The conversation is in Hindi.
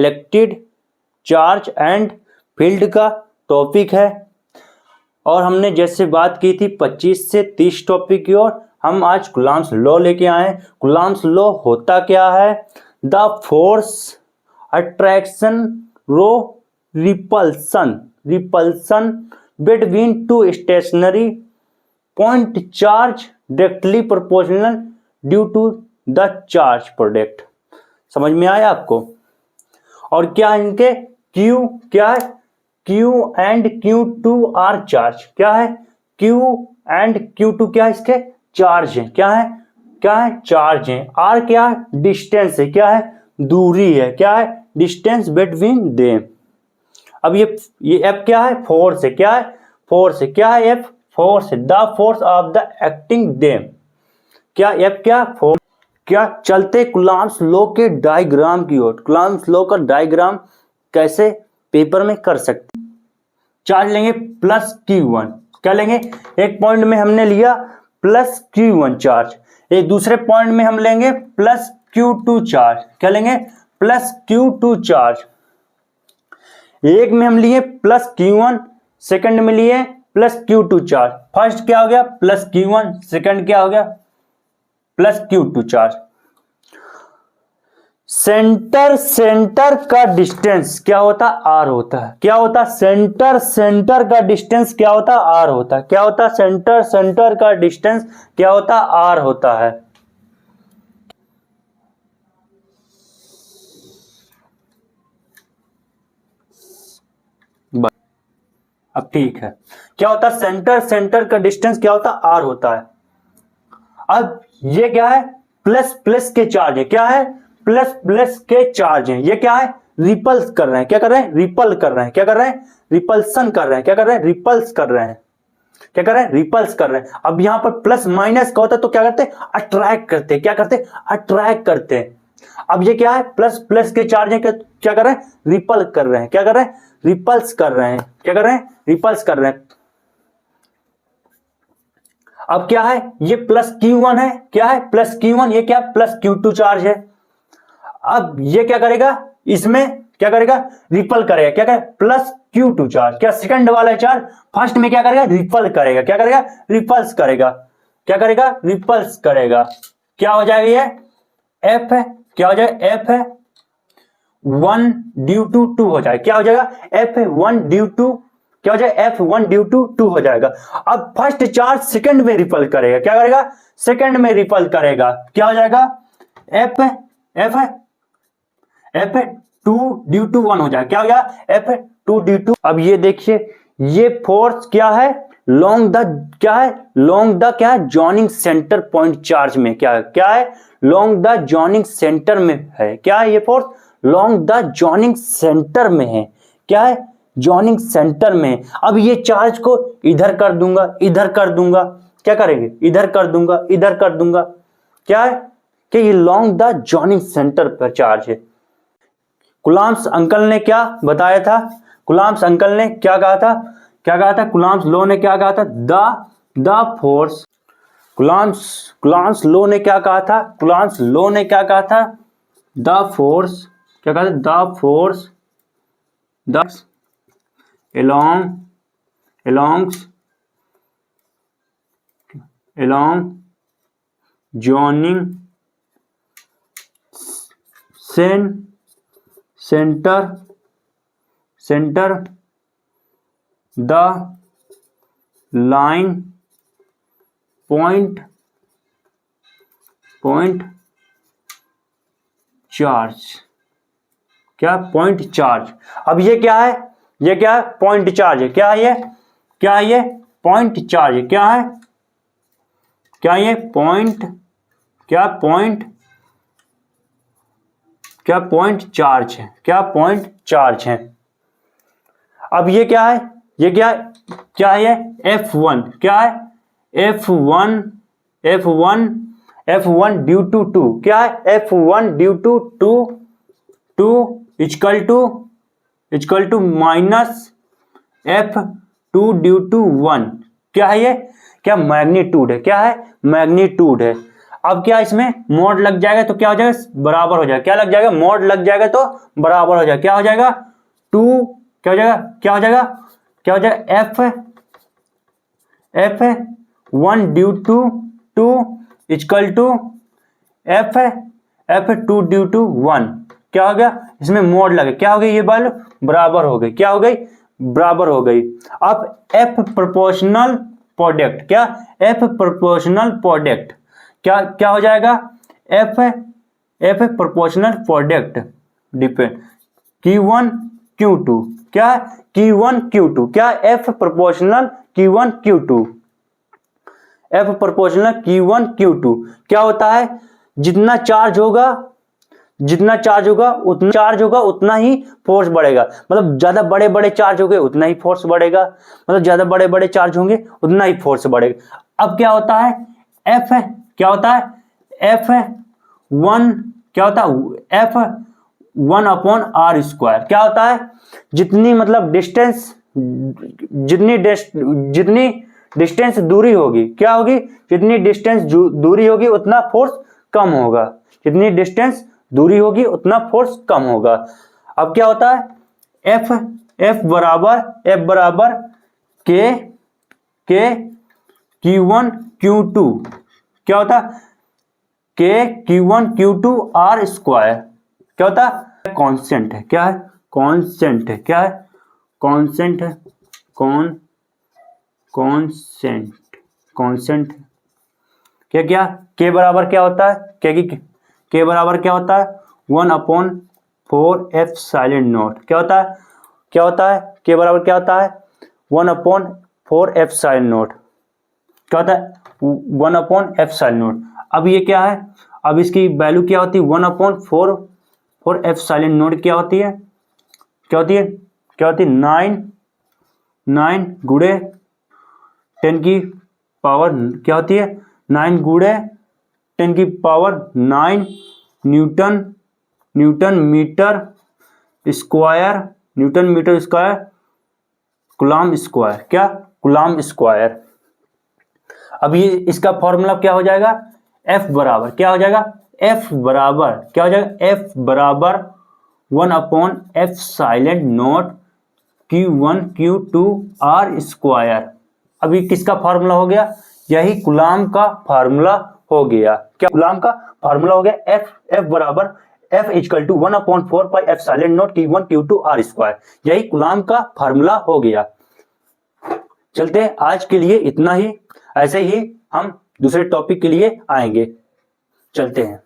इलेक्ट्रिक चार्ज एंड फील्ड का टॉपिक है और हमने जैसे बात की थी 25 से 30 टॉपिक की और हम आज कूलम्ब्स लॉ लेके आए हैं। कूलम्ब्स लॉ होता क्या है? The force attraction or repulsion between two stationary point charge directly proportional due to the charge product. समझ में आया आपको? और क्या इनके Q क्या है? Q and Q2 are charge. क्या है? Q एंड Q2 क्या है? इसके चार्ज है। क्या है? क्या है? चार्ज है। R क्या है? डिस्टेंस है। क्या है? दूरी है। क्या है? Distance between them. अब ये F क्या है? फोर्स है। क्या है? फोर्स है। क्या है? F फोर्स है। The force of the acting them. क्या F क्या? फोर्स। क्या चलते कूलम्ब्स लॉ के डायग्राम की ओर। कूलम्ब्स लॉ का डायग्राम कैसे पेपर में कर सकते? चार्ज लेंगे प्लस Q1। क्या लेंगे? एक पॉइंट में हमने लिया प्लस Q1 चार्ज, एक दूसरे पॉइंट में हम लेंगे प्लस Q2 चार्ज। क्या लेंगे? Plus Q2 charge. एक में हम लिए प्लस Q1, सेकंड में लिए प्लस Q2 चार्ज। फर्स्ट क्या हो गया? प्लस Q1, सेकंड क्या हो गया? Plus Q2 charge. सेंटर का डिस्टेंस क्या होता? R होता है। क्या होता? सेंटर का डिस्टेंस क्या होता? R होता है। क्या होता? सेंटर का डिस्टेंस क्या होता? R होता है। अब ठीक है, क्या होता? सेंटर का डिस्टेंस क्या होता? R होता है। अब ये क्या है? प्लस के चार्ज है। क्या है? प्लस के चार्ज है। ये क्या है? रिपल्स कर रहे हैं। क्या कर रहे हैं? रिपल कर रहे हैं। क्या कर रहे हैं? रिपल्सन कर रहे हैं। क्या कर रहे हैं? रिपल्स कर रहे हैं। क्या कर रहे हैं? रिपल्स कर रहे हैं। अब यहां पर प्लस माइनस का होता है तो क्या करते हैं? अट्रैक्ट करते हैं। क्या करते हैं? अट्रैक्ट करते हैं। अब ये क्या है? प्लस के चार्ज है। क्या कर रहे हैं? रिपल कर रहे हैं। क्या कर रहे हैं? रिपल्स कर रहे हैं। क्या कर रहे हैं? रिपल्स कर रहे हैं। अब क्या है? ये प्लस Q1 है। क्या है? Plus Q1। ये क्या? प्लस Q2 चार्ज है। अब ये क्या करेगा? इसमें क्या करेगा? रिपल करेगा। क्या करेगा? Plus Q2 charge. क्या सेकंड वाला चार्ज फर्स्ट में क्या करेगा? रिपल करेगा। क्या करेगा? रिपल्स करेगा। क्या करेगा? रिपल्स करेगा। क्या हो जाएगा? ये F है। क्या हो जाएगा? F है 1 ड्यू टू 2 हो जाएगा। क्या हो जाएगा? F1 ड्यू टू क्या हो जाएगा? F1 ड्यू टू 2 हो जाएगा। अब फर्स्ट चार्ज सेकंड में रिपल करेगा। क्या करेगा? सेकंड में रिपल करेगा। क्या हो जाएगा? F 2 ड्यू टू 1 हो जाएगा। क्या हो जाएगा? F2 due to. अब ये देखिए, ये फोर्स क्या है? लॉन्ग द क्या है? लॉन्ग द क्या है? जॉइनिंग सेंटर पॉइंट चार्ज में। क्या है? क्या है? लॉन्ग द जॉइनिंग सेंटर में है। क्या है? ये force long the joining centre में है। क्या है? जॉइनिंग सेंटर में। अब ये चार्ज को इधर कर दूंगा, इधर कर दूंगा। क्या करेंगे? इधर कर दूंगा, इधर कर दूंगा। क्या है? कि ये लॉन्ग द जॉइनिंग सेंटर पर चार्ज है। कूलम्ब्स अंकल ने क्या बताया था? कूलम्ब्स अंकल ने क्या कहा था? क्या कहा था? कूलम्ब्स लॉ ने क्या कहा था? The force. कूलम्ब्स लॉ ने क्या कहा था? कूलम्ब्स लॉ ने क्या कहा था? The force. क्या कहा था? The force the along joining center the line point charge। क्या? Point charge. अब ये क्या है? ये क्या है? पॉइंट चार्ज है। क्या है ये? क्या है ये? पॉइंट चार्ज है। क्या है? क्या ये? पॉइंट क्या? पॉइंट चार्ज है। क्या? पॉइंट चार्ज है। अब ये क्या है? ये क्या है? क्या है ये? F1। क्या है? F1 due to 2। क्या है? F1 due to 2 equal to minus F2 due to 1। क्या है ये? क्या? मैग्नीट्यूड है। क्या है? मैग्नीट्यूड है। अब क्या इसमें मोड लग जाएगा तो क्या हो जाएगा, बराबर हो जाएगा, क्या लग जाएगा, मोड लग जाएगा तो बराबर हो जाएगा, क्या हो जाएगा, टू, क्या हो जाएगा, क्या हो जाएगा, क्या हो जाएगा, F 1 due to 2 equal to F 2 due to 1, क्या हो गया, इसमें मोड लगे, क्या हो गई, ये वैल्यू बराबर हो गई, क्या हो गई, बराबर हो गई। अब एफ प्रोपोर्शनल प्रोडक्ट, क्या, एफ प्रोपोर्शनल प्रोडक्ट, क्या क्या हो जाएगा, F proportional product depend Q1 Q2, क्या Q1 Q2, क्या F proportional Q1 Q2, F proportional Q1 Q2 क्या होता है, जितना चार्ज होगा उतना ही फोर्स बढ़ेगा, मतलब ज्यादा बड़े बड़े चार्ज होंगे उतना ही फोर्स बढ़ेगा, मतलब ज्यादा बड़े बड़े चार्ज होंगे उतना ही फोर्स बढ़ेगा। अब क्या होता है, एफ क्या होता है, F1 क्या होता है, F1 अपॉन आर स्क्वायर, क्या होता है, जितनी मतलब डिस्टेंस, जितनी डिस्टेंस दूरी होगी, क्या होगी, जितनी डिस्टेंस दूरी होगी उतना फोर्स कम होगा, जितनी डिस्टेंस दूरी होगी उतना फोर्स कम होगा। अब क्या होता है, एफ बराबर के Q1 Q2, क्या होता है, के Q1 Q2 आर स्क्वायर, क्या होता है, कांस्टेंट है, क्या है, कांस्टेंट है, क्या है, कांस्टेंट है, कांस्टेंट क्या, क्या के बराबर क्या होता है, के बराबर क्या होता है, 1/4 एप्सिलॉन नॉट, क्या होता है, क्या होता है, के बराबर क्या होता है, 1/4 एप्सिलॉन नॉट, क्या होता है, 1/4 एप्सिलॉन नॉट। अब ये क्या है, अब इसकी वैल्यू क्या होती है, 1/4 एप्सिलॉन नॉट क्या होती है, क्या होती है, क्या होती है, 9 गुणे 10 की पावर, क्या होती है, 9 गुणे 10 की power 9 newton metre square, coulomb square, क्या, कूलम्ब स्क्वायर। अब ये इसका फॉर्मूला क्या हो जाएगा, एफ बराबर क्या हो जाएगा, एफ बराबर क्या हो जाएगा, एफ बराबर 1/4 epsilon nought Q1 Q2 R square. अभी किसका फार्मूला हो गया, यही कूलम्ब का फार्मूला हो गया, क्या कूलम्ब का फार्मूला हो गया, एफ बराबर F equal to 1/4 pi epsilon nought Q1 Q2 R square, यही कूलम्ब का फार्मूला हो गया। चलते हैं, आज के लिए इतना ही, ऐसे ही हम दूसरे टॉपिक के लिए आएंगे, चलते हैं।